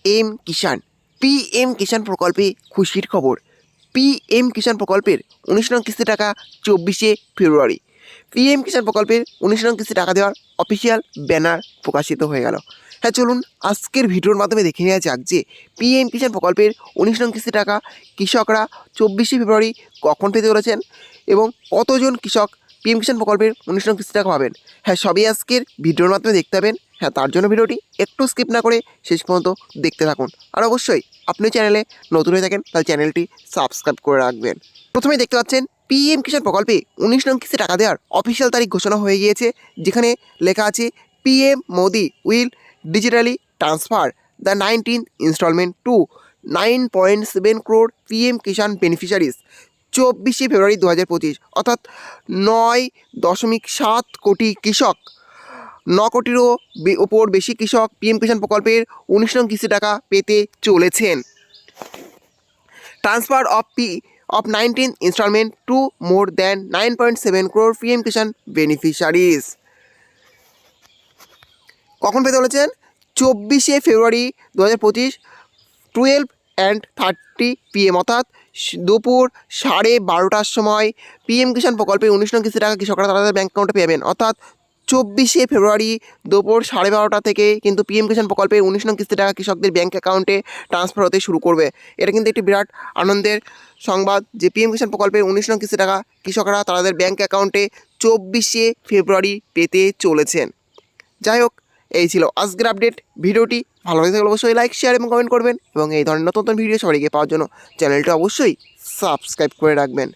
PM কিষাণ। PM কিষাণ প্রকল্পে খুশির খবর। পিএম কিষাণ প্রকল্পের 19 নং কিস্তি টাকা 24শে ফেব্রুয়ারি। পিএম কিষাণ প্রকল্পের 19 নং কিস্তি টাকা দেওয়ার অফিসিয়াল ব্যানার প্রকাশিত হয়ে গেল। হ্যাঁ, চলুন আজকের ভিডিওর মাধ্যমে দেখে নেওয়া যাক যে পিএম কিষাণ প্রকল্পের 19 নং কিস্তি টাকা কৃষকরা 24শে ফেব্রুয়ারি কখন পেতে চলেছেন এবং কতজন কৃষক পিএম কিষাণ প্রকল্পের 19 নং কিস্তি টাকা পাবেন। হ্যাঁ, সবই আজকের ভিডিওর মাধ্যমে দেখতে পাবেন। হ্যাঁ, তার জন্য ভিডিওটি একটু স্কিপ না করে শেষ পর্যন্ত দেখতে থাকুন। আর অবশ্যই আপনি চ্যানেলে নতুন হয়ে থাকেন তাহলে চ্যানেলটি সাবস্ক্রাইব করে রাখবেন। প্রথমে দেখতে পাচ্ছেন পিএম কিষাণ প্রকল্পে 19 নং কিস্তি টাকা দেওয়ার অফিসিয়াল তারিখ ঘোষণা হয়ে গিয়েছে, যেখানে লেখা আছে PM Modi will digitally transfer the 19th instalment to 9.7 crore PM Kisan beneficiaries 24শে ফেব্রুয়ারি 2025, অর্থাৎ 9.7 কোটি কৃষক, 9 কোটিরও ওপর বেশি কৃষক পিএম কিষাণ প্রকল্পের 19 নং কিস্তি টাকা পেতে চলেছেন। Transfer of 19th instalment to more than 9.7 crore PM Kisan beneficiaries. কখন পেতে চলেছেন? 24শে ফেব্রুয়ারি 2025, 12:30 PM, অর্থাৎ দুপুর 12:30টার সময় পিএম কিষাণ প্রকল্পে 19 নং কিস্তি টাকা কৃষকরা তাদের ব্যাঙ্ক অ্যাকাউন্টে পাবেন। অর্থাৎ 24শে ফেব্রুয়ারি দুপুর 12:30টা থেকে কিন্তু পিএম কিষাণ প্রকল্পে 19 নং কিস্তি টাকা কৃষকদের ব্যাঙ্ক অ্যাকাউন্টে ট্রান্সফার হতে শুরু করবে। এটা কিন্তু একটি বিরাট আনন্দের সংবাদ যে পিএম কিষাণ প্রকল্পে 19 নং কিস্তি টাকা কৃষকরা তাদের ব্যাঙ্ক অ্যাকাউন্টে 24শে ফেব্রুয়ারি পেতে চলেছেন। যাই হোক, এই ছিল আজকের আপডেট। ভিডিওটি ভালো লাগে থাকলে অবশ্যই লাইক, শেয়ার এবং কমেন্ট করবেন এবং এই ধরনের নতুন নতুন ভিডিও সবাইকে পাওয়ার জন্য চ্যানেলটি অবশ্যই সাবস্ক্রাইব করে রাখবেন।